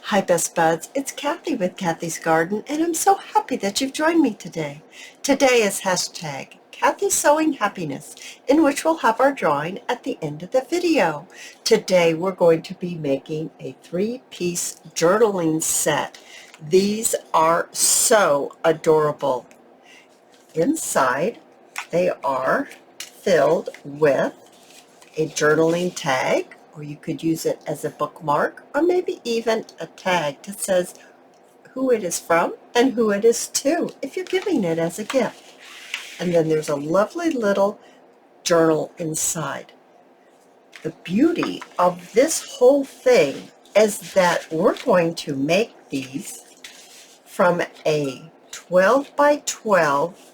Hi Best Buds, it's Cathy with Cathy's Garden, and I'm so happy that you've joined me today. Today is hashtag cathysowinghappiness, in which we'll have our drawing at the end of the video. Today we're going to be making a 3-piece journaling set. These are so adorable. Inside they are filled with a journaling tag, or you could use it as a bookmark, or maybe even a tag that says who it is from and who it is to, if you're giving it as a gift. And then there's a lovely little journal inside. The beauty of this whole thing is that we're going to make these from a 12 by 12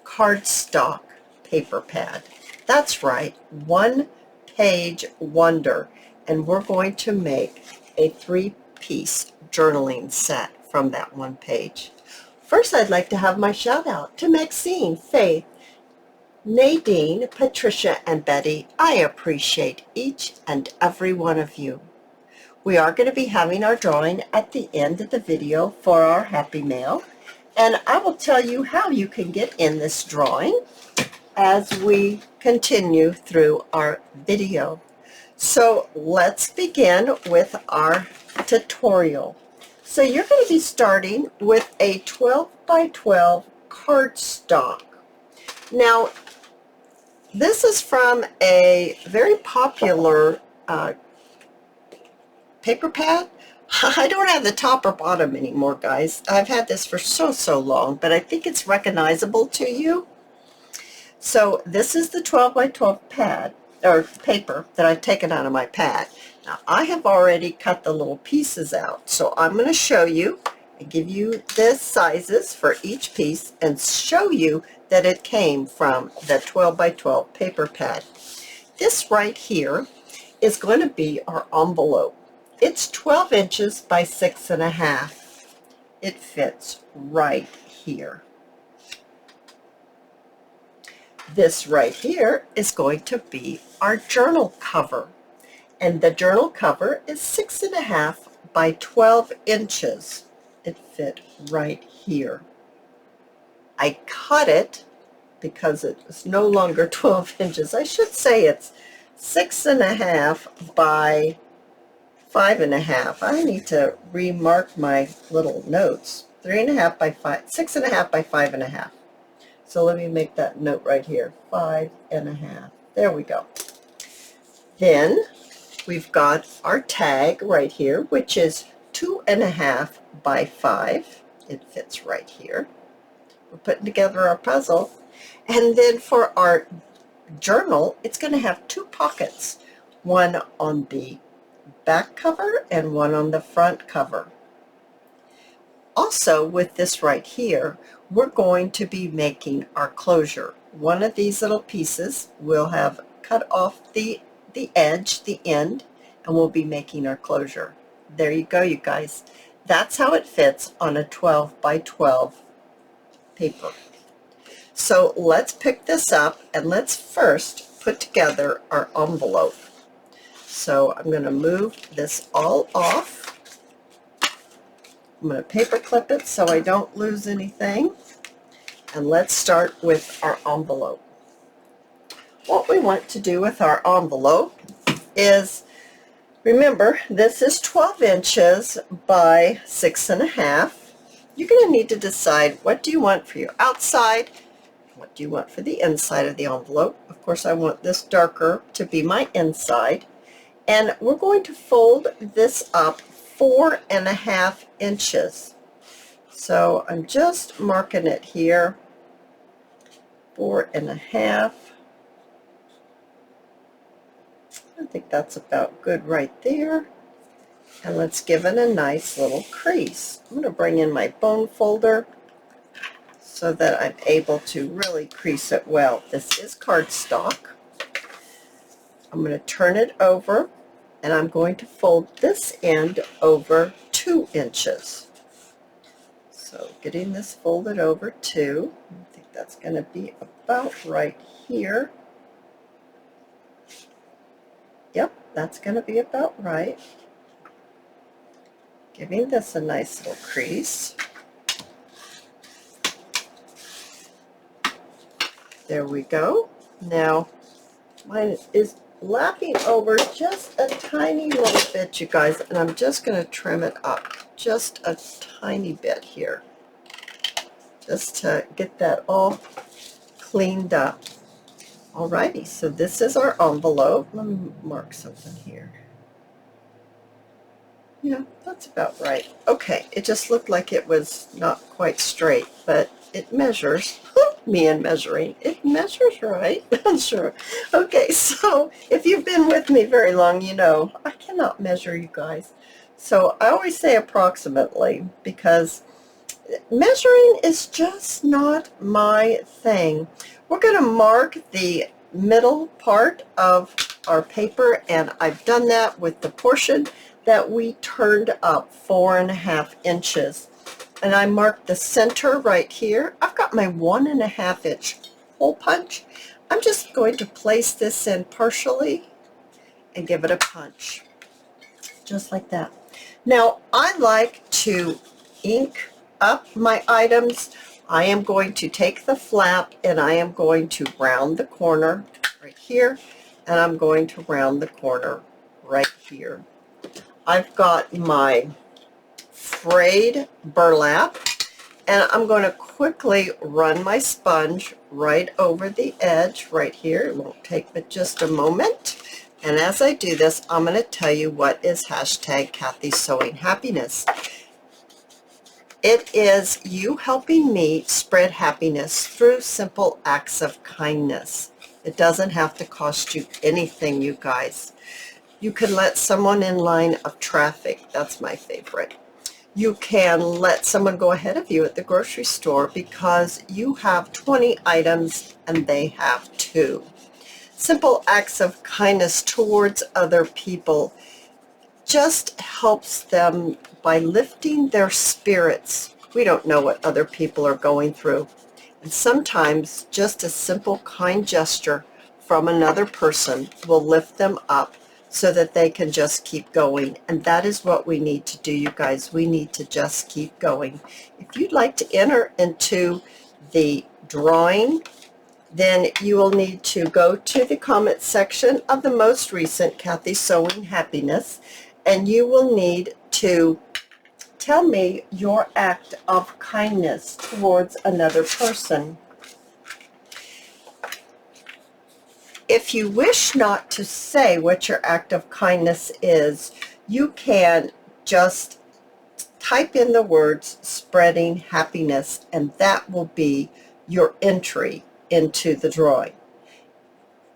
cardstock paper pad. That's right, one page wonder, and we're going to make a 3-piece journaling set from that one page. First, I'd like to have my shout out to Maxine, Faith, Nadine, Patricia, and Betty. I appreciate each and every one of you. We are going to be having our drawing at the end of the video for our Happy Mail, and I will tell you how you can get in this drawing as we continue through our video. So let's begin with our tutorial. So you're going to be starting with a 12 by 12 cardstock. Now, this is from a very popular paper pad. I don't have the top or bottom anymore, guys. I've had this for so long, but I think it's recognizable to you. So this is the 12 by 12 pad, or paper, that I've taken out of my pad. Now I have already cut the little pieces out, so I'm going to show you and give you the sizes for each piece and show you that it came from the 12 by 12 paper pad. This right here is going to be our envelope. It's 12 inches by 6.5. It fits right here. This right here is going to be our journal cover, and the journal cover is 6.5 by 12 inches. It fit right here. I cut it because it is no longer 12 inches. I should say it's 6.5 by 5.5. I need to remark my little notes. 3.5 by 5, 6.5 by 5.5. So let me make that note right here, 5.5. There we go. Then we've got our tag right here, which is 2.5 by 5. It fits right here. We're putting together our puzzle. And then for our journal, it's going to have 2 pockets, one on the back cover and one on the front cover. Also, with this right here, we're going to be making our closure. One of these little pieces will have cut off the edge, the end, and we'll be making our closure. There you go, you guys. That's how it fits on a 12 by 12 paper. So let's pick this up and let's first put together our envelope. So I'm going to move this all off. I'm going to paper clip it so I don't lose anything. And let's start with our envelope. What we want to do with our envelope is, remember, this is 12 inches by 6.5. You're going to need to decide, what do you want for your outside? What do you want for the inside of the envelope? Of course, I want this darker to be my inside. And we're going to fold this up 4.5 inches. So I'm just marking it here, 4.5. I think that's about good right there. And let's give it a nice little crease. I'm going to bring in my bone folder so that I'm able to really crease it well. This is cardstock. I'm going to turn it over, and I'm going to fold this end over 2 inches. So getting this folded over 2, I think that's going to be about right here. Yep, that's going to be about right. Giving this a nice little crease. There we go. Now, mine is lapping over just a tiny little bit, you guys, and I'm just going to trim it up just a tiny bit here, just to get that all cleaned up. Alrighty, so this is our envelope. Let me mark something here. Yeah, that's about right. Okay, it just looked like it was not quite straight, but it measures. Me and measuring. It measures right. I'm sure. Okay, so if you've been with me very long, you know I cannot measure, you guys. So I always say approximately, because measuring is just not my thing. We're going to mark the middle part of our paper, and I've done that with the portion that we turned up 4.5 inches. And I marked the center right here. I've got my 1.5 inch hole punch. I'm just going to place this in partially and give it a punch, just like that. Now, I like to ink up my items. I am going to take the flap and I am going to round the corner right here, and I'm going to round the corner right here. I've got my frayed burlap, and I'm going to quickly run my sponge right over the edge right here. It won't take but just a moment. And as I do this, I'm going to tell you what is hashtag Cathy Sewing Happiness. It is you helping me spread happiness through simple acts of kindness. It doesn't have to cost you anything, you guys. You can let someone in line of traffic. That's my favorite. You can let someone go ahead of you at the grocery store because you have 20 items and they have 2. Simple acts of kindness towards other people just helps them by lifting their spirits. We don't know what other people are going through. And sometimes just a simple kind gesture from another person will lift them up so that they can just keep going. And that is what we need to do, you guys. We need to just keep going. If you'd like to enter into the drawing, then you will need to go to the comment section of the most recent Cathy Sewing Happiness, and you will need to tell me your act of kindness towards another person. If you wish not to say what your act of kindness is, you can just type in the words spreading happiness, and that will be your entry into the drawing.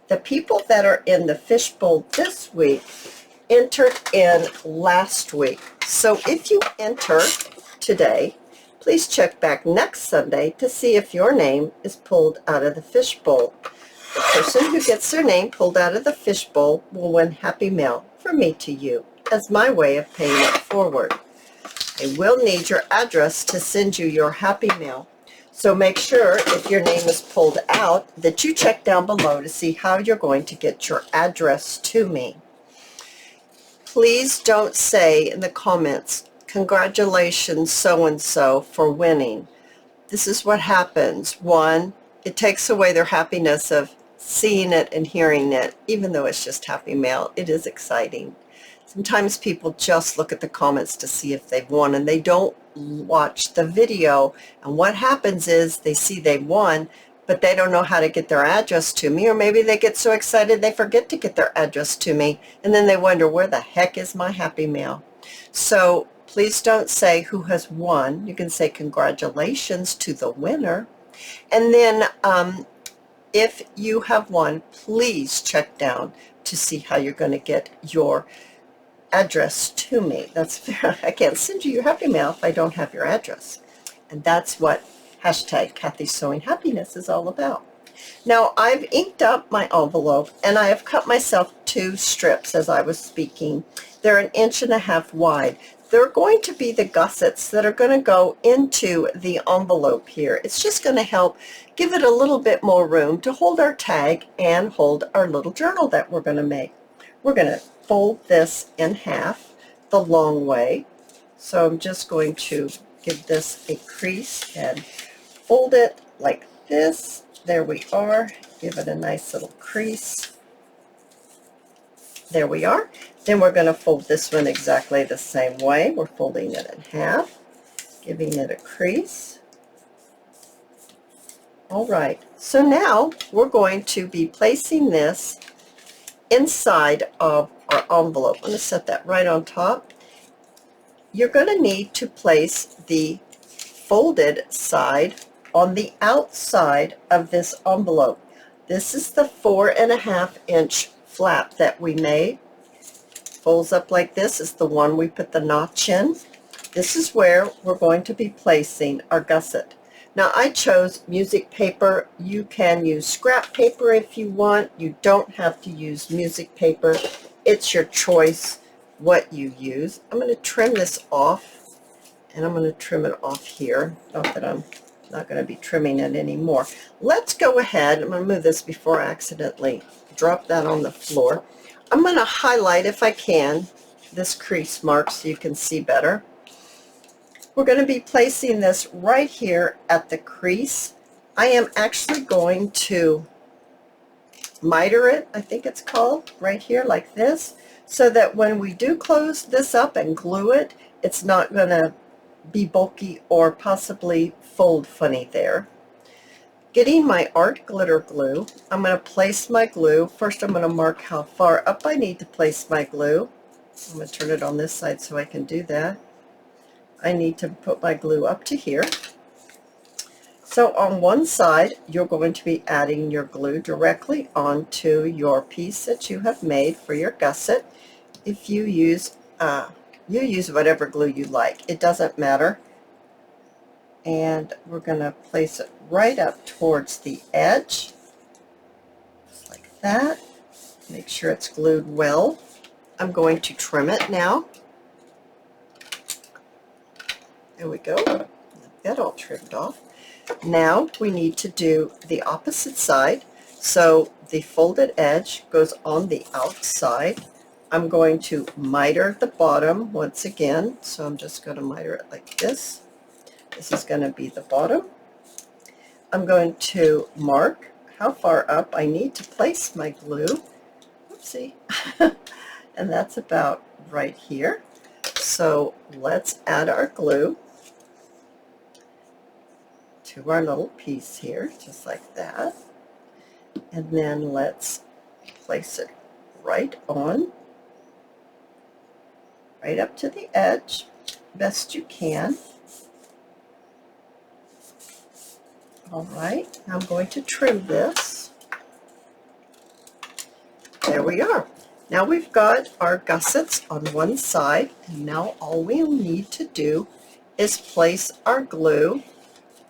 The people that are in the fishbowl this week entered in last week. So if you enter today, please check back next Sunday to see if your name is pulled out of the fishbowl. The person who gets their name pulled out of the fishbowl will win Happy Mail from me to you as my way of paying it forward. I will need your address to send you your Happy Mail. So make sure if your name is pulled out that you check down below to see how you're going to get your address to me. Please don't say in the comments, congratulations so-and-so for winning. This is what happens. One, it takes away their happiness of seeing it and hearing it, even though it's just Happy Mail. It is exciting. Sometimes people just look at the comments to see if they've won, and they don't watch the video. And what happens is they see they've won, but they don't know how to get their address to me, or maybe they get so excited they forget to get their address to me, and then they wonder, where the heck is my Happy Mail? So please don't say who has won. You can say congratulations to the winner. And then if you have won, please check down to see how you're going to get your address to me. That's fair. I can't send you your Happy Mail if I don't have your address. And that's what hashtag Cathy Sewing Happiness is all about. Now, I've inked up my envelope, and I have cut myself 2 strips as I was speaking. They're 1.5 inches wide. They're going to be the gussets that are going to go into the envelope here. It's just going to help give it a little bit more room to hold our tag and hold our little journal that we're going to make. We're going to fold this in half the long way, So I'm just going to give this a crease and fold it like this. There we are. Give it a nice little crease. There we are. Then we're going to fold this one exactly the same way. We're folding it in half, giving it a crease. All right, so now we're going to be placing this inside of our envelope. I'm going to set that right on top. You're going to need to place the folded side on the outside of this envelope. This is the 4.5-inch flap that we made. Folds up like this is the one we put the notch in. This is where we're going to be placing our gusset. Now I chose music paper. You can use scrap paper if you want. You don't have to use music paper. It's your choice what you use. I'm going to trim this off, and I'm going to trim it off here. Not that I'm not going to be trimming it anymore. Let's go ahead. I'm going to move this before I accidentally drop that on the floor. I'm going to highlight, if I can, this crease mark so you can see better. We're going to be placing this right here at the crease. I am actually going to miter it, I think it's called, right here like this, so that when we do close this up and glue it, it's not going to be bulky or possibly fold funny there. Getting my art glitter glue, I'm going to place my glue. First I'm going to mark how far up I need to place my glue. I'm going to turn it on this side so I can do that. I need to put my glue up to here. So on one side, you're going to be adding your glue directly onto your piece that you have made for your gusset. If you use whatever glue you like, it doesn't matter. And we're going to place it right up towards the edge, just like that. Make sure it's glued well. I'm going to trim it now. There we go. That all trimmed off. Now we need to do the opposite side. So the folded edge goes on the outside. I'm going to miter the bottom once again. So I'm just going to miter it like this. This is going to be the bottom. I'm going to mark how far up I need to place my glue. Oopsie. And that's about right here. So let's add our glue to our little piece here, just like that. And then let's place it right on, right up to the edge, best you can. All right, now I'm going to trim this. There we are. Now we've got our gussets on one side, and now all we'll need to do is place our glue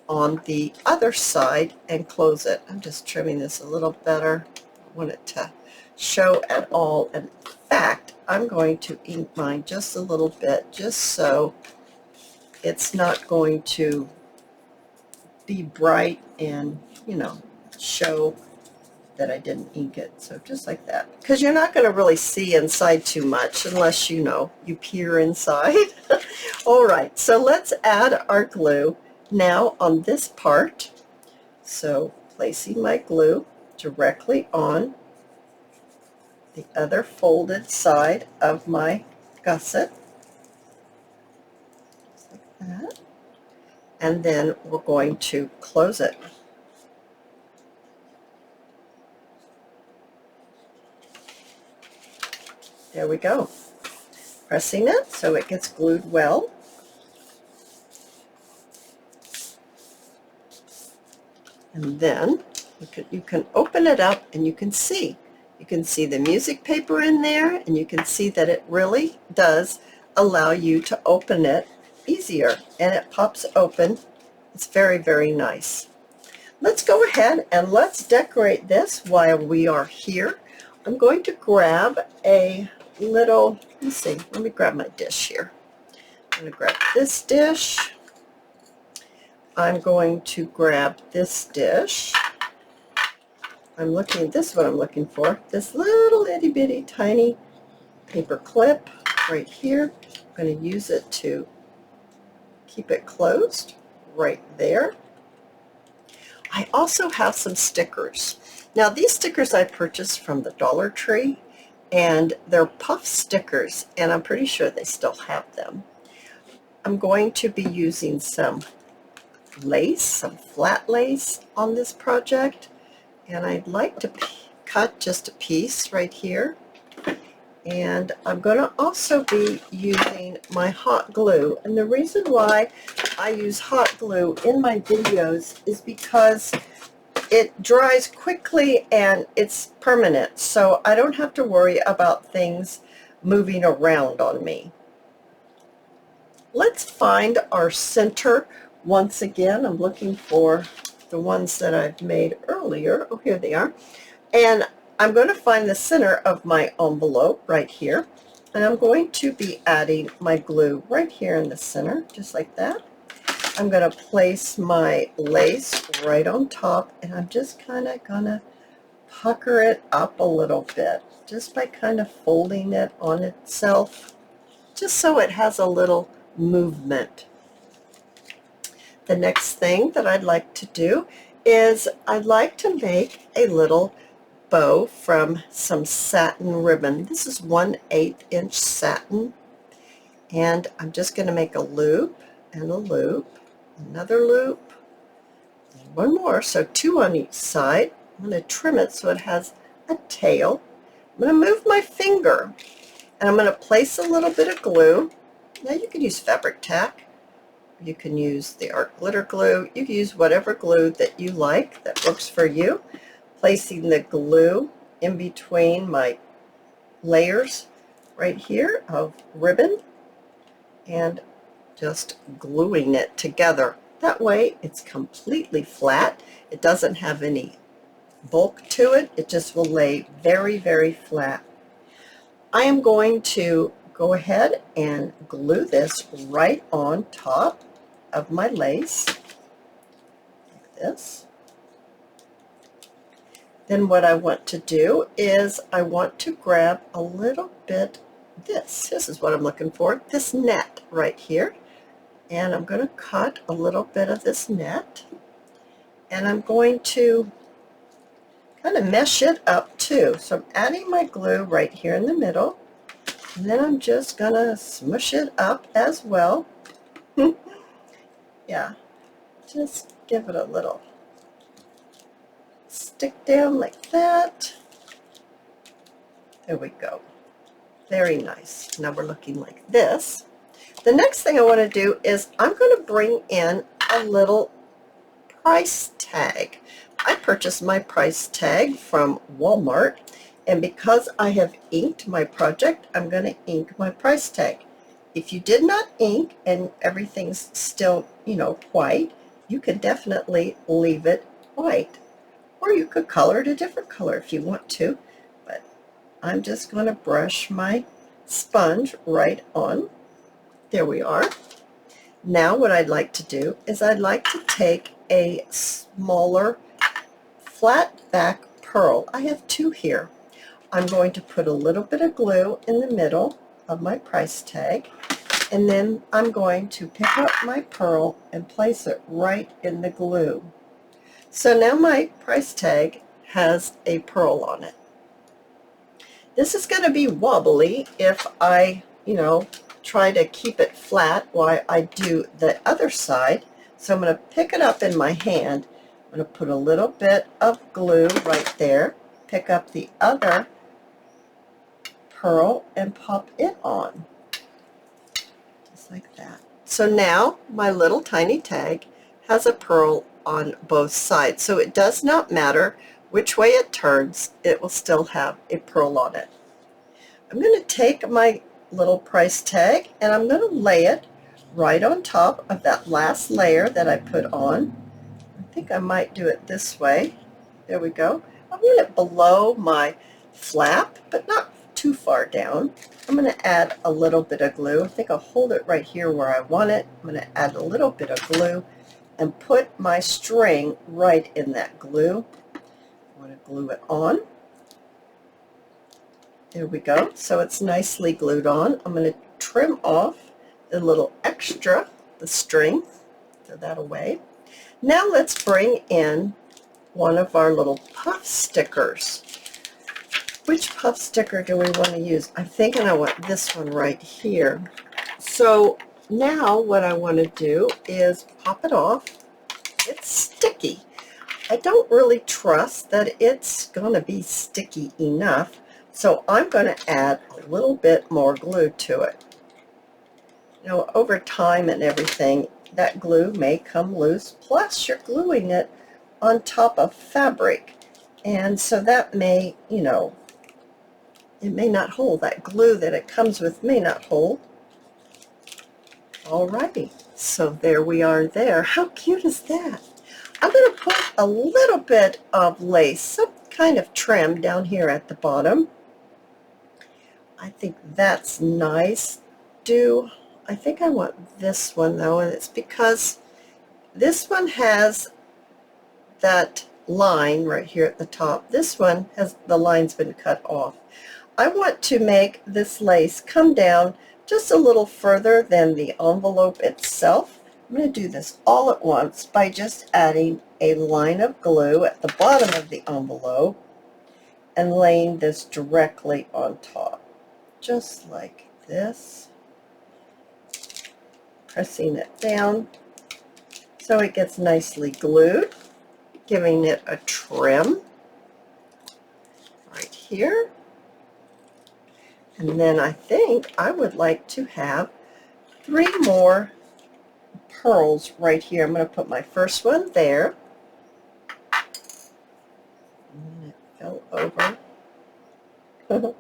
on the other side and close it. I'm just trimming this a little better. I want it to show at all. In fact, I'm going to ink mine just a little bit, just so it's not going to be bright and, you know, show that I didn't ink it. So just like that, because you're not going to really see inside too much unless you peer inside. All right, so let's add our glue now on this part. So placing my glue directly on the other folded side of my gusset, just like that. And then we're going to close it. There we go. Pressing it so it gets glued well. And then you can open it up and you can see the music paper in there, and you can see that it really does allow you to open it easier, and it pops open. It's very, very nice. Let's go ahead and let's decorate this while we are here. I'm going to grab a little, let me grab my dish here. I'm going to grab this dish. I'm going to grab this dish. This is what I'm looking for. This little itty bitty tiny paper clip right here. I'm going to use it to keep it closed right there. I also have some stickers. Now these stickers I purchased from the Dollar Tree, and they're puff stickers, and I'm pretty sure they still have them. I'm going to be using some lace, some flat lace on this project, and I'd like to cut just a piece right here. And I'm going to also be using my hot glue, and the reason why I use hot glue in my videos is because it dries quickly and it's permanent, so I don't have to worry about things moving around on me. Let's find our center once again. I'm looking for the ones that I've made earlier. Oh, here they are. And I'm going to find the center of my envelope right here, and I'm going to be adding my glue right here in the center, just like that. I'm going to place my lace right on top, and I'm just kind of going to pucker it up a little bit, just by kind of folding it on itself, just so it has a little movement. The next thing that I'd like to do is I'd like to make a little bow from some satin ribbon. This is 1/8 inch satin, and I'm just going to make a loop and a loop, another loop, and one more, so 2 on each side. I'm going to trim it so it has a tail. I'm going to move my finger, and I'm going to place a little bit of glue. Now you can use fabric tack, you can use the art glitter glue, you can use whatever glue that you like that works for you. Placing the glue in between my layers right here of ribbon and just gluing it together. That way it's completely flat. It doesn't have any bulk to it. It just will lay very, very flat. I am going to go ahead and glue this right on top of my lace, like this. Then what I want to do is I want to grab a little bit, this is what I'm looking for, this net right here. And I'm going to cut a little bit of this net, and I'm going to kind of mesh it up too. So I'm adding my glue right here in the middle, and then I'm just going to smush it up as well. Yeah, just give it a little stick down like that. There we go. Very nice. Now we're looking like this. The next thing I want to do is I'm going to bring in a little price tag. I purchased my price tag from Walmart, and because I have inked my project, I'm going to ink my price tag. If you did not ink and everything's still, white, you can definitely leave it white. Or you could color it a different color if you want to, but I'm just going to brush my sponge right on. There we are. Now what I'd like to do is I'd like to take a smaller flat back pearl. I have 2 here. I'm going to put a little bit of glue in the middle of my price tag, and then I'm going to pick up my pearl and place it right in the glue. So now my price tag has a pearl on it. This is going to be wobbly if I, try to keep it flat while I do the other side. So I'm going to pick it up in my hand. I'm going to put a little bit of glue right there, pick up the other pearl and pop it on, just like that. So now my little tiny tag has a pearl on both sides, so it does not matter which way it turns, it will still have a pearl on it. I'm going to take my little price tag and I'm going to lay it right on top of that last layer that I put on. I think I might do it this way. There we go. I want it below my flap, but not too far down. I'm going to add a little bit of glue. I think I'll hold it right here where I want it. I'm going to add a little bit of glue and put my string right in that glue. I want to glue it on. There we go. So it's nicely glued on. I'm going to trim off the little extra the string. Throw that away. Now let's bring in one of our little puff stickers. Which puff sticker do we want to use? I'm thinking I want this one right here. So now what I want to do is pop it off. It's sticky. I don't really trust that it's going to be sticky enough, so I'm going to add a little bit more glue to it. You know, over time and everything, that glue may come loose, plus you're gluing it on top of fabric, and so that may, you know, it may not hold. That glue that it comes with may not hold. Alrighty, so there we are there. How cute is that? I'm going to put a little bit of lace, some kind of trim down here at the bottom. I think that's nice. I think I want this one though, and it's because this one has that line right here at the top. This one has the line's been cut off. I want to make this lace come down just a little further than the envelope itself. I'm going to do this all at once by just adding a line of glue at the bottom of the envelope and laying this directly on top, just like this, pressing it down so it gets nicely glued, giving it a trim right here. And then I think I would like to have 3 more pearls right here. I'm going to put my first one there. And it fell over. I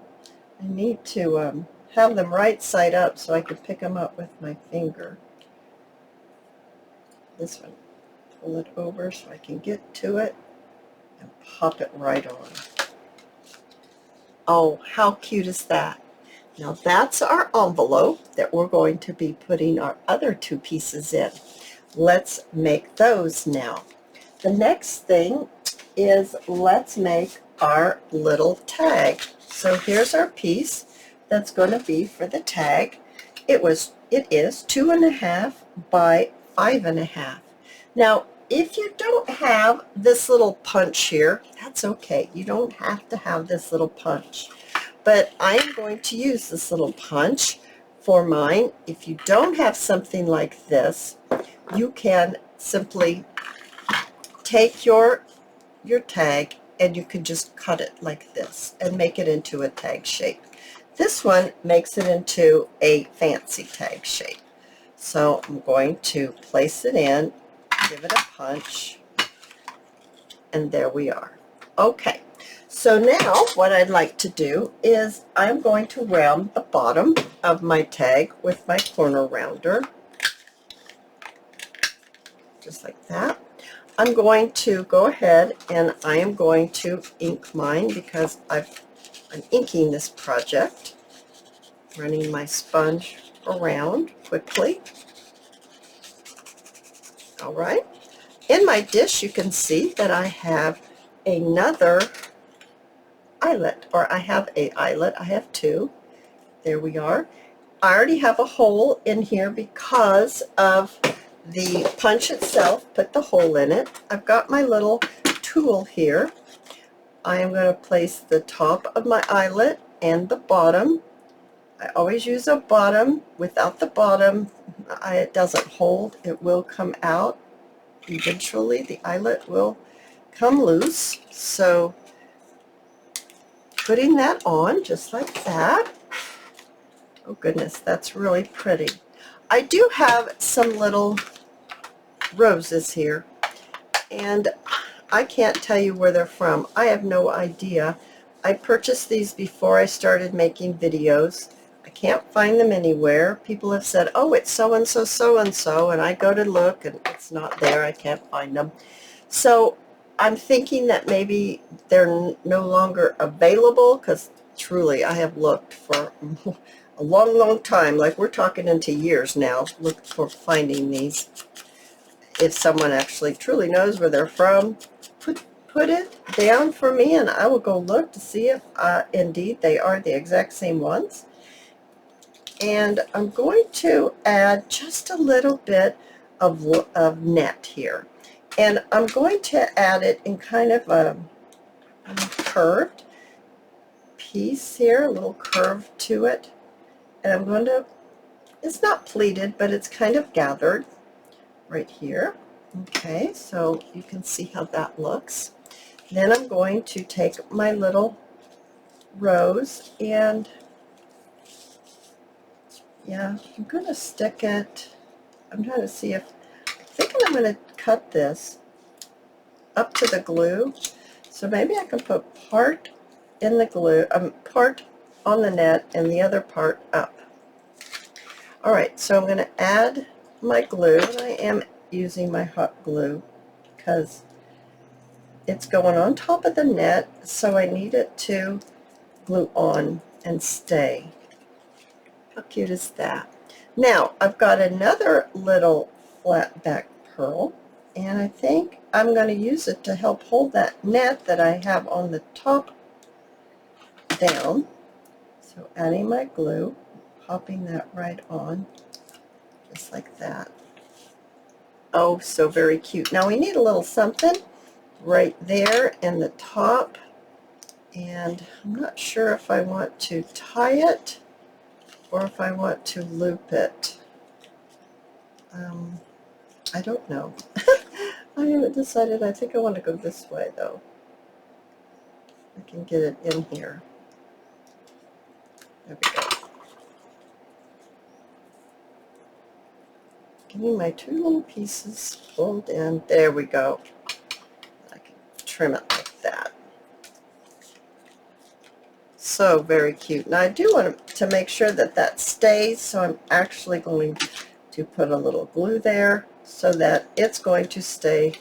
need to have them right side up so I can pick them up with my finger. This one, pull it over so I can get to it and pop it right on. Oh, how cute is that? Now that's our envelope that we're going to be putting our other 2 pieces in. Let's make those now. The next thing is let's make our little tag. So here's our piece that's going to be for the tag. It is 2.5 by 5.5. Now if you don't have this little punch here, that's okay. You don't have to have this little punch. But I am going to use this little punch for mine. If you don't have something like this, you can simply take your tag and you can just cut it like this and make it into a tag shape. This one makes it into a fancy tag shape. So I'm going to place it in, give it a punch, and there we are. Okay. So now what I'd like to do is I'm going to round the bottom of my tag with my corner rounder, just like that. I'm going to go ahead and I am going to ink mine because I'm inking this project, running my sponge around quickly. All right. In my dish you can see that I have another eyelet, or I have a eyelet. I have 2. There we are. I already have a hole in here because of the punch itself. Put the hole in it. I've got my little tool here. I am going to place the top of my eyelet and the bottom. I always use a bottom. Without the bottom, it doesn't hold. It will come out. Eventually the eyelet will come loose. So putting that on just like that. Oh goodness, that's really pretty. I do have some little roses here, and I can't tell you where they're from. I have no idea. I purchased these before I started making videos. I can't find them anywhere. People have said, oh, it's so-and-so, so-and-so, and I go to look and it's not there. I can't find them. So I'm thinking that maybe they're no longer available, because truly I have looked for a long, long time, like we're talking into years now, look for finding these. If someone actually truly knows where they're from, put it down for me and I will go look to see if indeed they are the exact same ones. And I'm going to add just a little bit of net here. And I'm going to add it in kind of a curved piece here, a little curve to it. And I'm going to, it's not pleated, but it's kind of gathered right here. Okay, so you can see how that looks. Then I'm going to take my little rose and, yeah, I'm going to stick it, I'm trying to see if, I'm thinking I'm going to cut this up to the glue. So maybe I can put part in the glue, part on the net and the other part up. All right, so I'm going to add my glue, and I am using my hot glue because it's going on top of the net, so I need it to glue on and stay. How cute is that? Now, I've got another little flat back pearl, and I think I'm going to use it to help hold that net that I have on the top down. So adding my glue, popping that right on, just like that. Oh, so very cute. Now we need a little something right there in the top, and I'm not sure if I want to tie it or if I want to loop it. I don't know. I haven't decided. I think I want to go this way though. I can get it in here. There we go. Give me my two little pieces fold in. There we go. I can trim it like that. So very cute. Now I do want to make sure that that stays, so I'm actually going to put a little glue there so that it's going to stay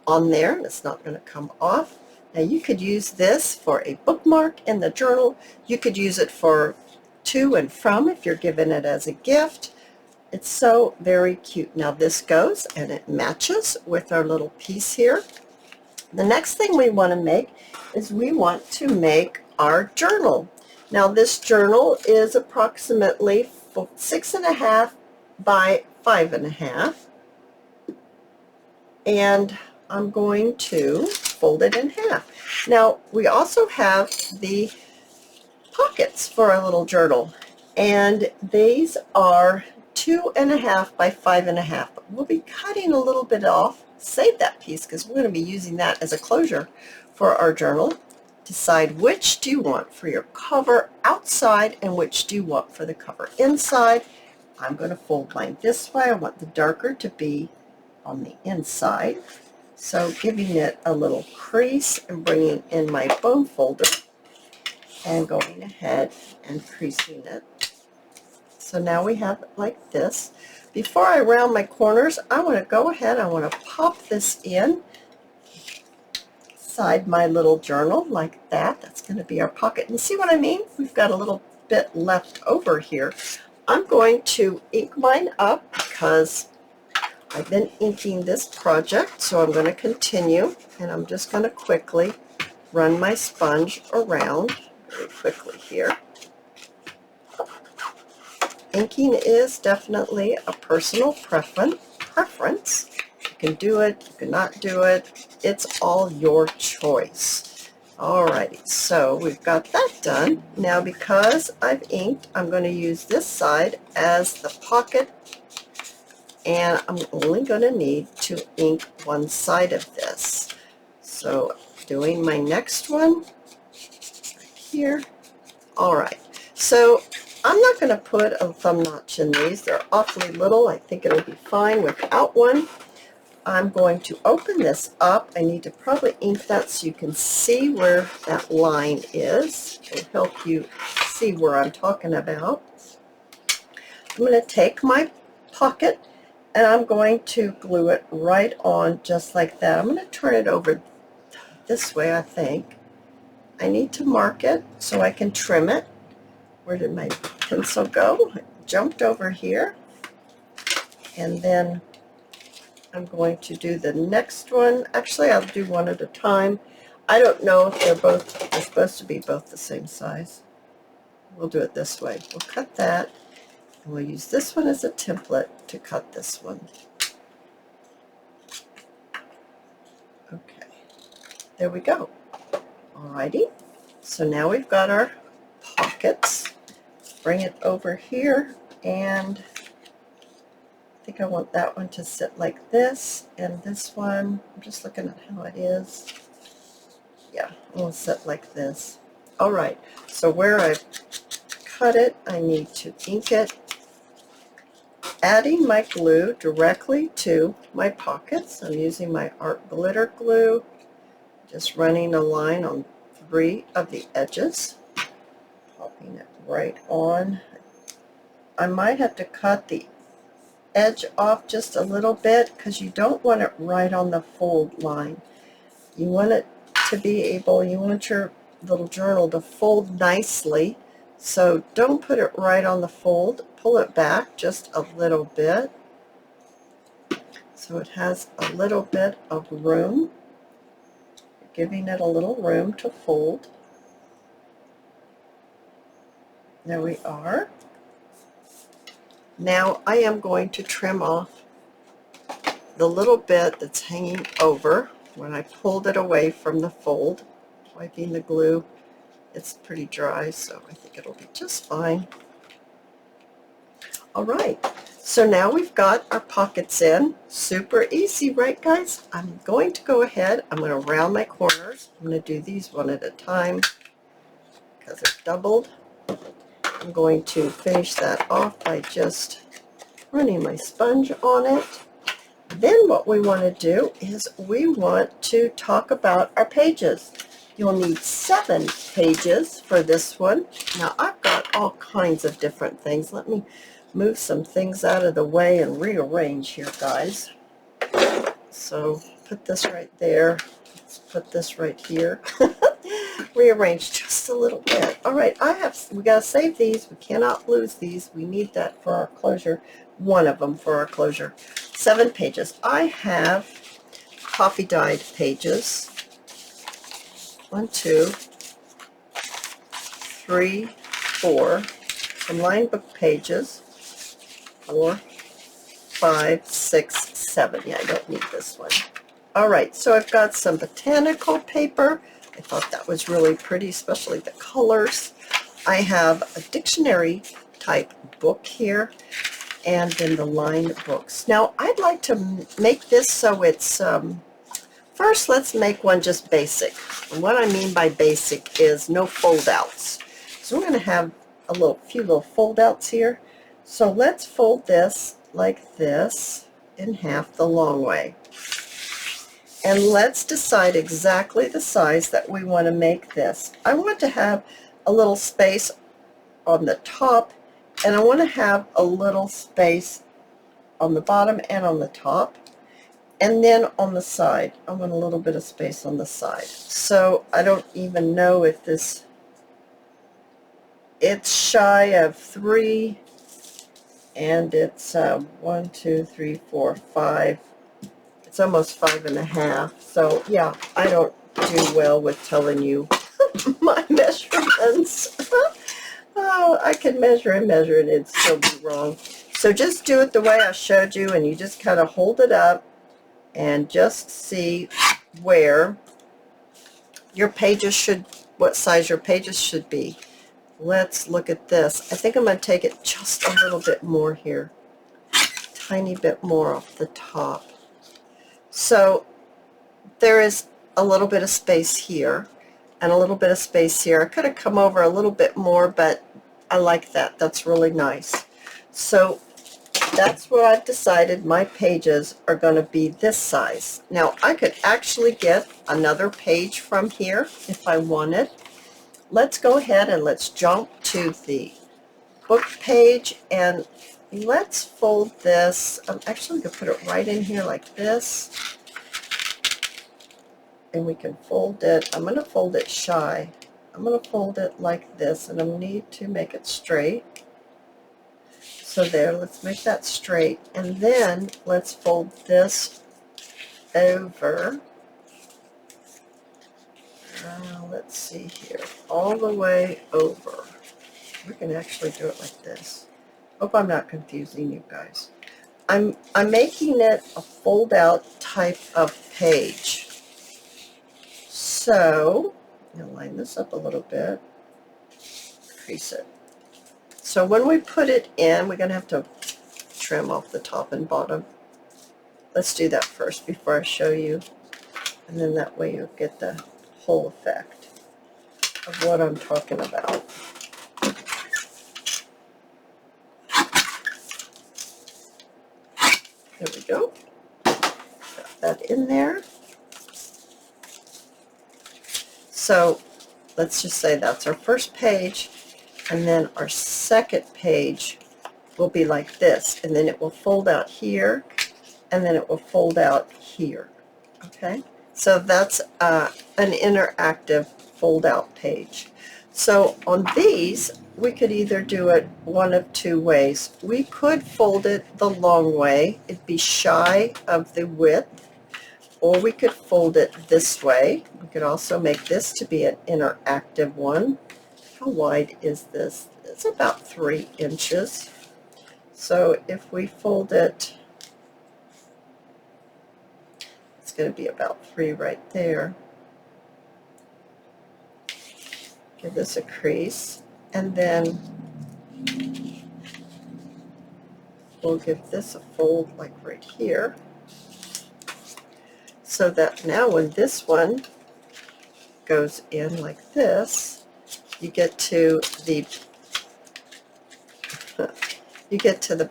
on there and it's not going to come off. Now you could use this for a bookmark in the journal. You could use it for to and from if you're giving it as a gift. It's so very cute. Now this goes and it matches with our little piece here. The next thing we want to make is we want to make our journal. Now this journal is approximately 6.5 by 5.5, and I'm going to fold it in half. Now we also have the pockets for our little journal, and these are 2.5 by 5.5. We'll be cutting a little bit off. Save that piece because we're going to be using that as a closure for our journal. Decide which do you want for your cover outside and which do you want for the cover inside. I'm going to fold mine this way. I want the darker to be on the inside, so giving it a little crease and bringing in my bone folder and going ahead and creasing it. So now we have it like this. Before I round my corners, I want to go ahead, I want to pop this in inside my little journal like that. That's going to be our pocket. And see what I mean? We've got a little bit left over here. I'm going to ink mine up because I've been inking this project, so I'm going to continue, and I'm just going to quickly run my sponge around very quickly here. Inking is definitely a personal preference. You can do it, you cannot do it. It's all your choice. Alrighty, so we've got that done. Now because I've inked, I'm going to use this side as the pocket, and I'm only going to need to ink one side of this. So doing my next one right here. Alright, so I'm not going to put a thumb notch in these. They're awfully little. I think it'll be fine without one. I'm going to open this up. I need to probably ink that so you can see where that line is. It'll help you see where I'm talking about. I'm going to take my pocket and I'm going to glue it right on just like that. I'm going to turn it over this way, I think. I need to mark it so I can trim it. Where did my pencil go? It jumped over here. And then I'm going to do the next one. Actually, I'll do one at a time. I don't know if they're supposed to be both the same size. We'll do it this way. We'll cut that, And we'll use this one as a template to cut this one. Okay, there we go. Alrighty, so now we've got our pockets. Bring it over here, and I think I want that one to sit like this, and this one, I'm just looking at how it is. Yeah, it'll sit like this. Alright, so where I've cut it, I need to ink it, adding my glue directly to my pockets. I'm using my art glitter glue, just running a line on 3 of the edges, popping it right on. I might have to cut the edge off just a little bit because you don't want it right on the fold line. You want it to be able, you want your little journal to fold nicely, so don't put it right on the fold. Pull it back just a little bit so it has a little bit of room, giving it a little room to fold. There we are. Now I am going to trim off the little bit that's hanging over when I pulled it away from the fold, wiping the glue. It's pretty dry, so I think it'll be just fine. All right, so now we've got our pockets in. Super easy, right guys? I'm going to go ahead, I'm going to round my corners. I'm going to do these one at a time because they're doubled. I'm going to finish that off by just running my sponge on it. Then what we want to do is we want to talk about our pages. You'll need 7 pages for this one. Now I've got all kinds of different things. Let me move some things out of the way and rearrange here, guys. So put this right there. Let's put this right here. Rearrange just a little bit. All right, we got to save these. We cannot lose these. We need that for our closure. One of them for our closure. 7 pages. I have coffee dyed pages. 1, 2, 3, 4. Some line book pages. 4, 5, 6, 7. Yeah, I don't need this one. All right, so I've got some botanical paper. I thought that was really pretty, especially the colors. I have a dictionary type book here, and then the lined books. Now, I'd like to make this so it's, first let's make one just basic. And what I mean by basic is no fold outs. So we're going to have a few little fold outs here. So let's fold this like this in half the long way. And let's decide exactly the size that we want to make this. I want to have a little space on the top, and I want to have a little space on the bottom and on the top. And then on the side, I want a little bit of space on the side. So I don't even know if this, it's shy of 3, and it's 1, 2, 3, 4, 5. It's almost 5.5. So yeah, I don't do well with telling you my measurements. Oh, I can measure and measure and it'd still be wrong. So just do it the way I showed you, and you just kind of hold it up and just see where your pages should, what size your pages should be. Let's look at this. I think I'm going to take it just a little bit more here. Tiny bit more off the top. So there is a little bit of space here and a little bit of space here. I could have come over a little bit more, but I like that. That's really nice. So that's what I've decided. My pages are going to be this size. Now I could actually get another page from here if I wanted. Let's go ahead and let's jump to the book page, and let's fold this. I'm actually going to put it right in here like this, and we can fold it. I'm going to fold it shy. I'm going to fold it like this, and I need to make it straight. So there, let's make that straight, and then let's fold this over. Let's see here, all the way over. We can actually do it like this. Hope I'm not confusing you guys. I'm making it a fold-out type of page. So, I'm going to line this up a little bit, crease it. So when we put it in, we're going to have to trim off the top and bottom. Let's do that first before I show you, and then that way you'll get the whole effect of what I'm talking about. There we go. Got that in there. So let's just say that's our first page, and then our second page will be like this, and then it will fold out here, and then it will fold out here. Okay, so that's an interactive fold out page. So on these, we could either do it one of two ways. We could fold it the long way, it'd be shy of the width, or we could fold it this way. We could also make this to be an interactive one. How wide is this? It's about 3 inches. So if we fold it, it's going to be about 3 right there. Give this a crease, and then we'll give this a fold like right here, so that now when this one goes in like this, you get to the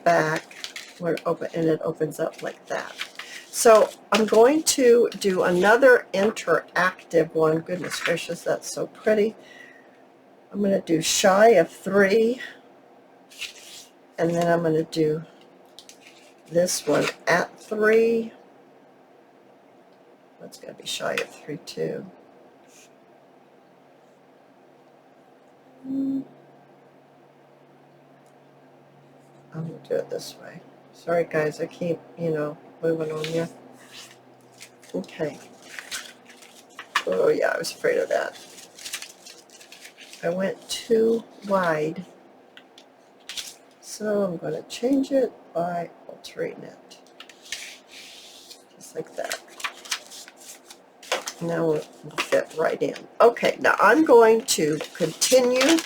back where it and it opens up like that. So I'm going to do another interactive one. Goodness gracious, that's so pretty. I'm going to do shy of 3, and then I'm going to do this one at 3. That's going to be shy of 3 too. I'm going to do it this way. Sorry guys, I keep, moving on here. Okay. Oh yeah, I was afraid of that. I went too wide. So I'm going to change it by altering it. Just like that. Now it will fit right in. Okay, now I'm going to continue.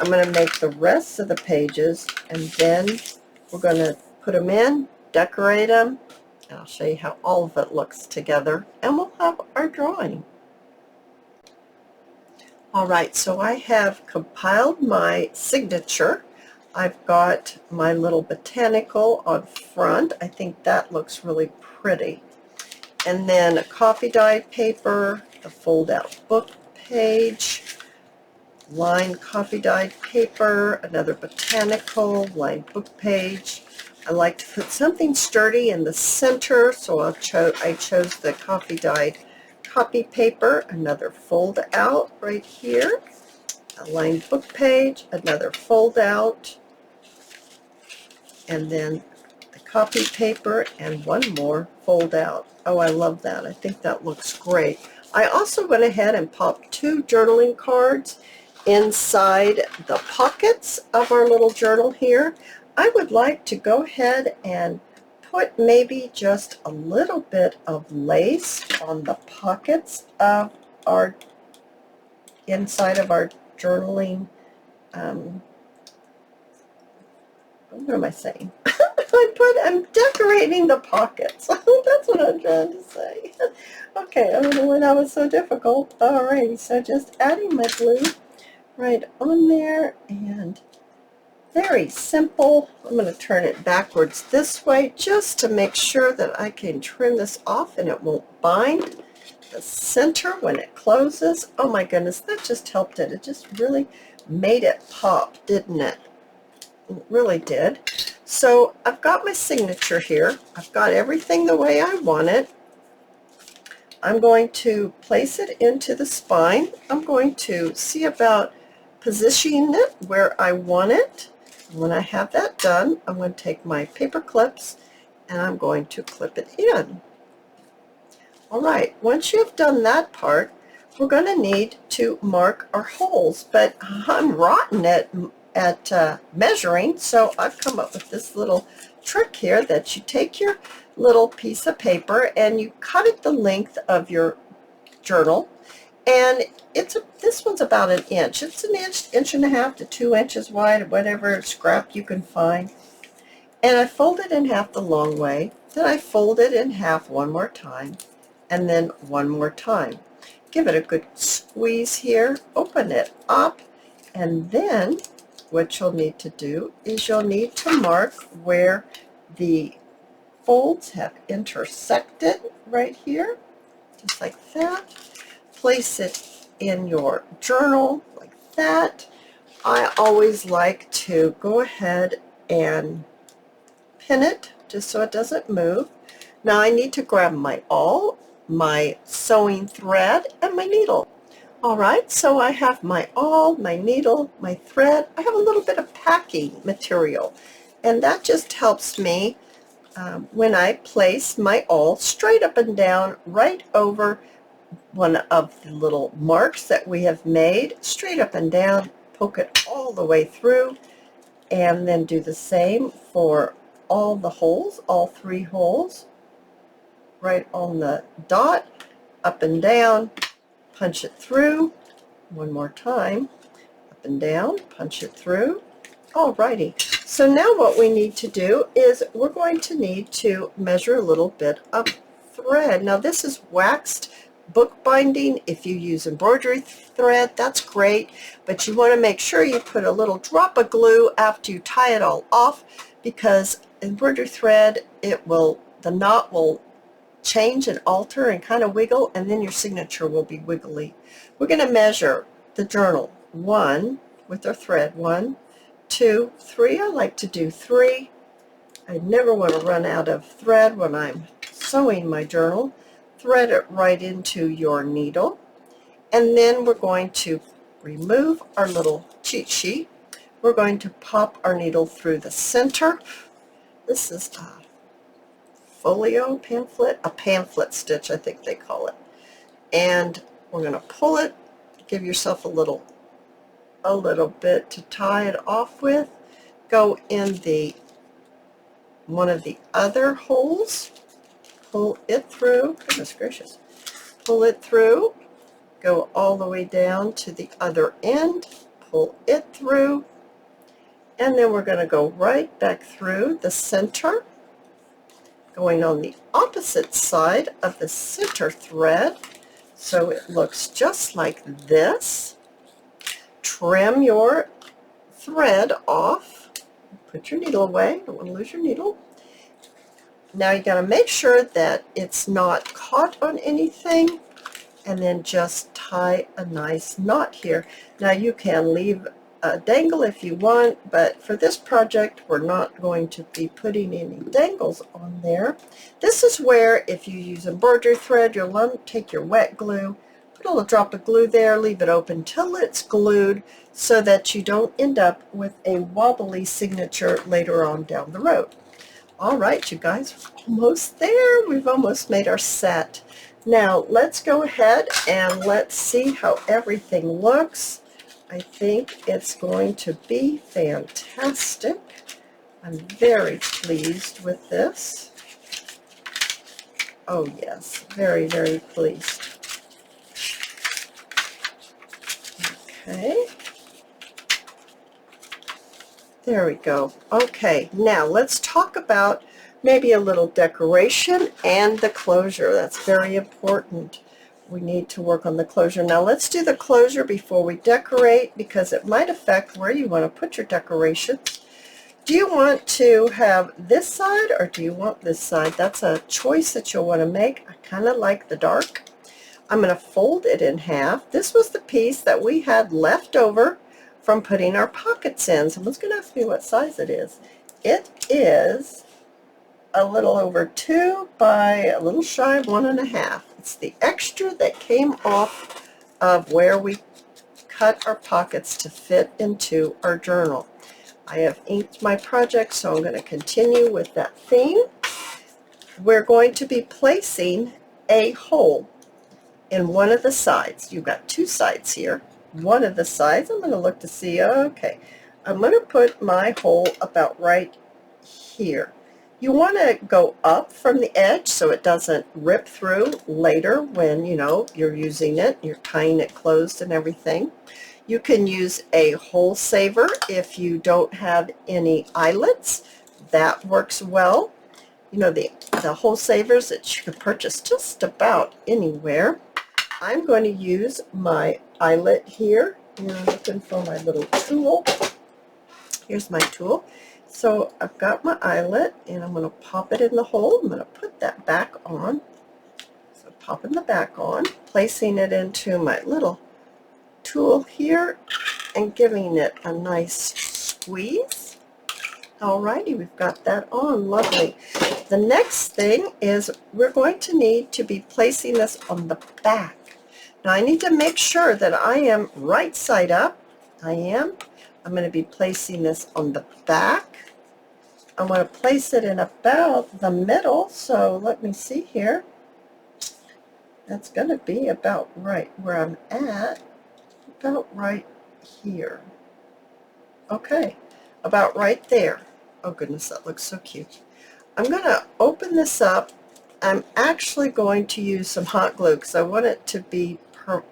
I'm going to make the rest of the pages, and then we're going to put them in, decorate them, and I'll show you how all of it looks together, and we'll have our drawing. All right, so I have compiled my signature. I've got my little botanical on front. I think that looks really pretty. And then a coffee dyed paper, the fold-out book page, lined coffee dyed paper, another botanical, lined book page. I like to put something sturdy in the center, so I chose the coffee dyed copy paper, another fold out right here, a lined book page, another fold out, and then the copy paper, and one more fold out. Oh, I love that. I think that looks great. I also went ahead and popped 2 journaling cards inside the pockets of our little journal here. I would like to go ahead and put maybe just a little bit of lace on the pockets of our inside of our journaling. What am I saying? I'm decorating the pockets. That's what I'm trying to say. Okay, I don't know why that was so difficult. Alrighty, so just adding my glue right on there, and very simple. I'm going to turn it backwards this way just to make sure that I can trim this off and it won't bind the center when it closes. Oh my goodness, that just helped it. It just really made it pop, didn't it? It really did. So I've got my signature here. I've got everything the way I want it. I'm going to place it into the spine. I'm going to see about positioning it where I want it. When I have that done, I'm going to take my paper clips and I'm going to clip it in. All right, once you've done that part, we're going to need to mark our holes, but I'm rotten at measuring, so I've come up with this little trick here that you take your little piece of paper and you cut it the length of your journal, and this one's about an inch. It's an inch and a half to 2 inches wide, whatever scrap you can find. And I fold it in half the long way, then I fold it in half one more time, and then one more time. Give it a good squeeze here, open it up, and then what you'll need to do is you'll need to mark where the folds have intersected right here, just like that. Place it in your journal like that. I always like to go ahead and pin it just so it doesn't move. Now I need to grab my awl, my sewing thread, and my needle. Alright, so I have my awl, my needle, my thread. I have a little bit of packing material, and that just helps me when I place my awl straight up and down right over one of the little marks that we have made, straight up and down, poke it all the way through, and then do the same for all the holes, all 3 holes, right on the dot, up and down, punch it through, one more time, up and down, punch it through. Alrighty, so now what we need to do is we're going to need to measure a little bit of thread. Now this is waxed bookbinding. If you use embroidery thread, that's great, but you want to make sure you put a little drop of glue after you tie it all off, because embroidery thread, the knot will change and alter and kind of wiggle, and then your signature will be wiggly. We're going to measure the journal 1 with our thread, 1, 2, 3. I like to do 3. I never want to run out of thread when I'm sewing my journal. Thread it right into your needle, and then we're going to remove our little cheat sheet. We're going to pop our needle through the center. This is a folio pamphlet, a pamphlet stitch, I think they call it. And we're going to pull it, give yourself a little bit to tie it off with. Go in one of the other holes, pull it through, goodness gracious, pull it through, go all the way down to the other end, pull it through, and then we're going to go right back through the center, going on the opposite side of the center thread, so it looks just like this. Trim your thread off, put your needle away, don't want to lose your needle. Now you got to make sure that it's not caught on anything, and then just tie a nice knot here. Now you can leave a dangle if you want, but for this project we're not going to be putting any dangles on there. This is where, if you use embroidery thread, you'll take your wet glue, put a little drop of glue there, leave it open till it's glued, so that you don't end up with a wobbly signature later on down the road. All right, you guys, we're almost there. We've almost made our set. Now let's go ahead and let's see how everything looks. I think it's going to be fantastic. I'm very pleased with this. Oh yes, very, very pleased. Okay. There we go. Okay, now let's talk about maybe a little decoration and the closure. That's very important. We need to work on the closure. Now let's do the closure before we decorate, because it might affect where you want to put your decorations. Do you want to have this side or do you want this side? That's a choice that you'll want to make. I kind of like the dark. I'm going to fold it in half. This was the piece that we had left over from putting our pockets in. Someone's going to ask me what size it is. It is a little over 2 by a little shy of 1.5. It's the extra that came off of where we cut our pockets to fit into our journal. I have inked my project, so I'm going to continue with that theme. We're going to be placing a hole in one of the sides. You've got 2 sides here. One of the sides, I'm going to look to see, okay, I'm going to put my hole about right here. You want to go up from the edge so it doesn't rip through later when, you know, you're using it, you're tying it closed and everything. You can use a hole saver if you don't have any eyelets. That works well. You know, the hole savers that you can purchase just about anywhere. I'm going to use my eyelet here. And I'm looking for my little tool. Here's my tool. So I've got my eyelet, and I'm going to pop it in the hole. I'm going to put that back on. So popping the back on, placing it into my little tool here, and giving it a nice squeeze. Alrighty, we've got that on. Lovely. The next thing is we're going to need to be placing this on the back. Now I need to make sure that I am right side up. I am. I'm going to be placing this on the back. I'm going to place it in about the middle. So let me see here. That's going to be about right where I'm at. About right here. Okay, about right there. Oh goodness, that looks so cute. I'm going to open this up. I'm actually going to use some hot glue because I want it to be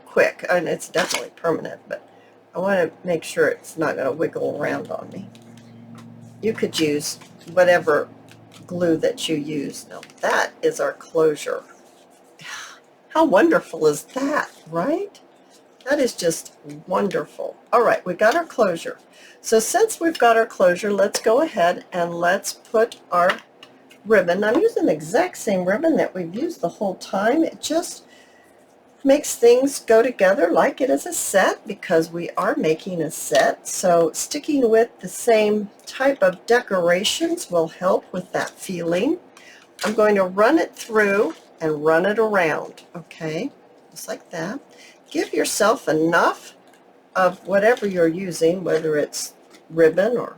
quick, and it's definitely permanent, but I want to make sure it's not going to wiggle around on me. You could use whatever glue that you use. Now that is our closure. How wonderful is that, right? That is just wonderful. All right, we got our closure. So since we've got our closure, let's go ahead and let's put our ribbon. I'm using the exact same ribbon that we've used the whole time. It just makes things go together like it is a set because we are making a set. So sticking with the same type of decorations will help with that feeling. I'm going to run it through and run it around, okay, just like that. Give yourself enough of whatever you're using, whether it's ribbon or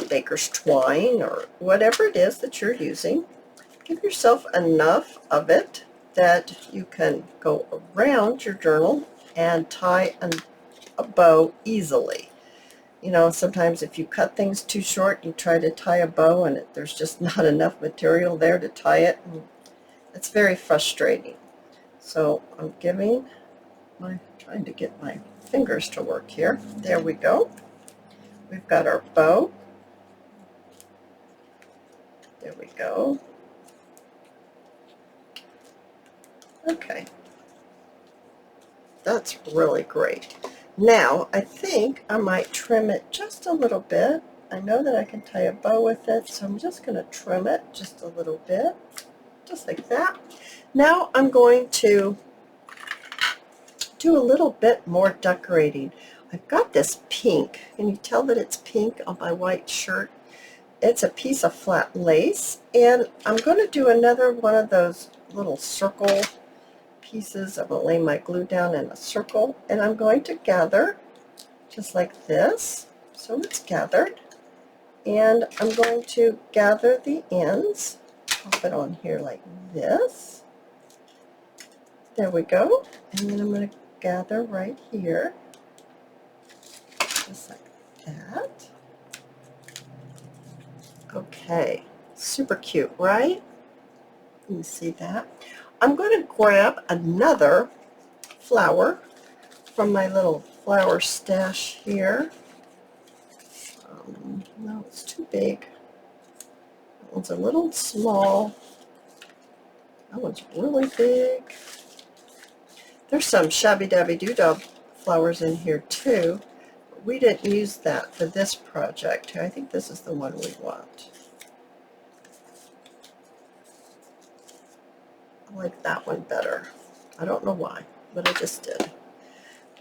baker's twine or whatever it is that you're using. Give yourself enough of it that you can go around your journal and tie a bow easily. You know, sometimes if you cut things too short, you try to tie a bow and there's just not enough material there to tie it. And it's very frustrating. So I'm trying to get my fingers to work here. There we go. We've got our bow. There we go. Okay. That's really great. Now, I think I might trim it just a little bit. I know that I can tie a bow with it, so I'm just going to trim it just a little bit, just like that. Now I'm going to do a little bit more decorating. I've got this pink. Can you tell that it's pink on my white shirt? It's a piece of flat lace, and I'm going to do another one of those little circle pieces. I'm going to lay my glue down in a circle, and I'm going to gather just like this. So it's gathered, and I'm going to gather the ends, pop it on here like this. There we go. And then I'm going to gather right here, just like that. Okay, super cute, right? You see that? I'm going to grab another flower from my little flower stash here. No, it's too big. That one's a little small. That one's really big. There's some shabby-dabby-doo-dah flowers in here too. But we didn't use that for this project. I think this is the one we want. I like that one better. I don't know why, but I just did.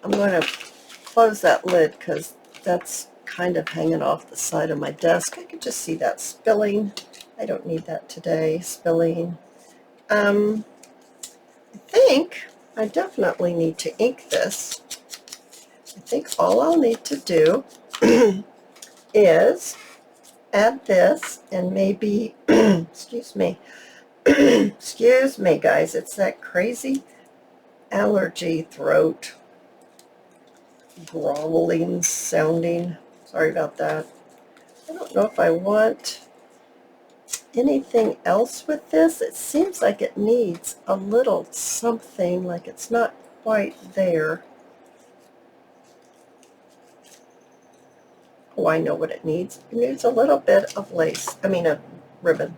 I'm going to close that lid because that's kind of hanging off the side of my desk. I could just see that spilling. I don't need that today, spilling. I think I definitely need to ink this. I think all I'll need to do is add this and maybe, excuse me, excuse me guys, it's that crazy allergy throat, growling sounding. Sorry about that. I don't know if I want anything else with this. It seems like it needs a little something, like it's not quite there. Oh, I know what it needs. It needs a little bit of lace, a ribbon.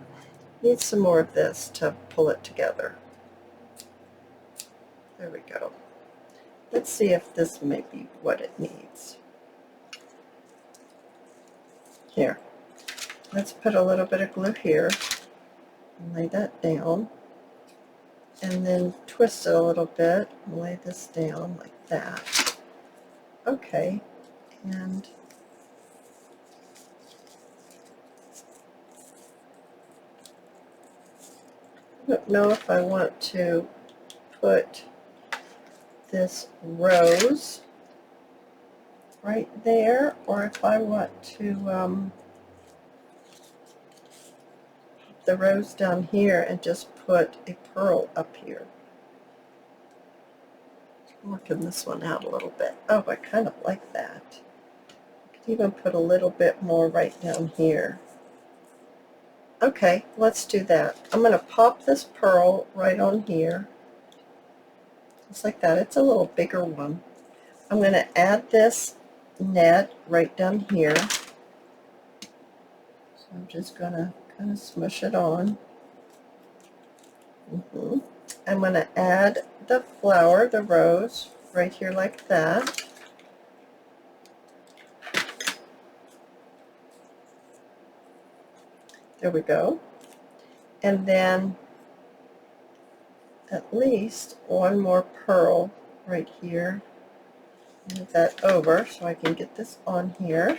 It needs some more of this to pull it together. There we go. Let's see if this may be what it needs. Here, let's put a little bit of glue here and lay that down, and then twist it a little bit and lay this down like that. Okay, and I don't know if I want to put this rose right there, or if I want to put the rose down here and just put a pearl up here. Working this one out a little bit. Oh, I kind of like that. I could even put a little bit more right down here. Okay, let's do that. I'm going to pop this pearl right on here. Just like that. It's a little bigger one. I'm going to add this net right down here. So I'm just going to kind of smush it on. I'm going to add the flower, the rose, right here like that. There we go. And then at least one more pearl right here. Move that over so I can get this on here.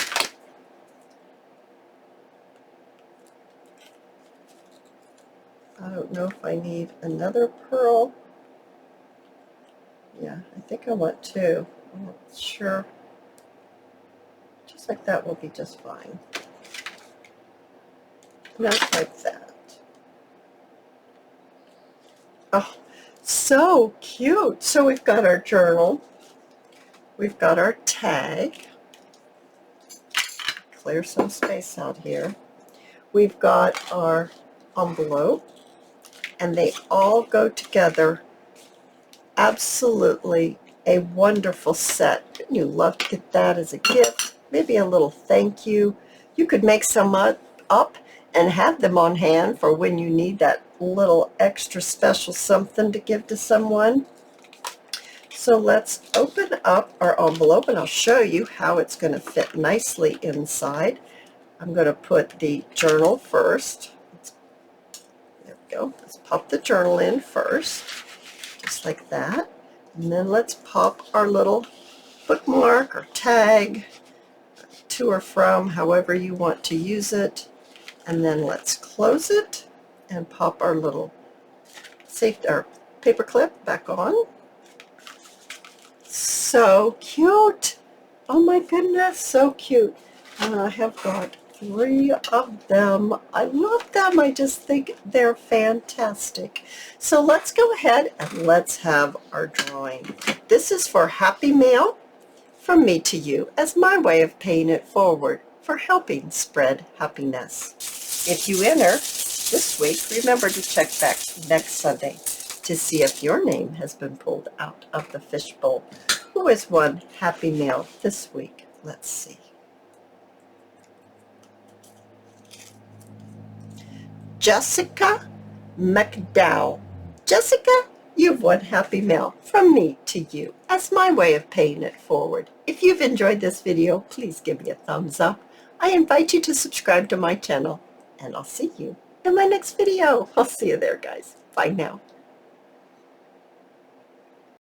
I don't know if I need another pearl. Yeah, I think I want two. I'm not sure. Just like that will be just fine. Not like that. Oh, so cute. So we've got our journal. We've got our tag. Clear some space out here. We've got our envelope. And they all go together. Absolutely a wonderful set. Wouldn't you love to get that as a gift? Maybe a little thank you. You could make some up and have them on hand for when you need that little extra special something to give to someone. So let's open up our envelope and I'll show you how it's going to fit nicely inside. I'm going to put the journal first. There we go. Let's pop the journal in first, just like that. And then let's pop our little bookmark or tag, to or from, however you want to use it. And then let's close it and pop our little our paper clip back on. So cute. Oh my goodness, so cute. And I have got 3 of them. I love them. I just think they're fantastic. So let's go ahead and let's have our drawing. This is for Happy Mail from me to you as my way of paying it forward for helping spread happiness. If you enter this week, remember to check back next Sunday to see if your name has been pulled out of the fishbowl. Who has won Happy Mail this week? Let's see. Jessica McDowell. Jessica, you've won Happy Mail from me to you as my way of paying it forward. If you've enjoyed this video, please give me a thumbs up. I invite you to subscribe to my channel, and I'll see you in my next video. I'll see you there, guys. Bye now.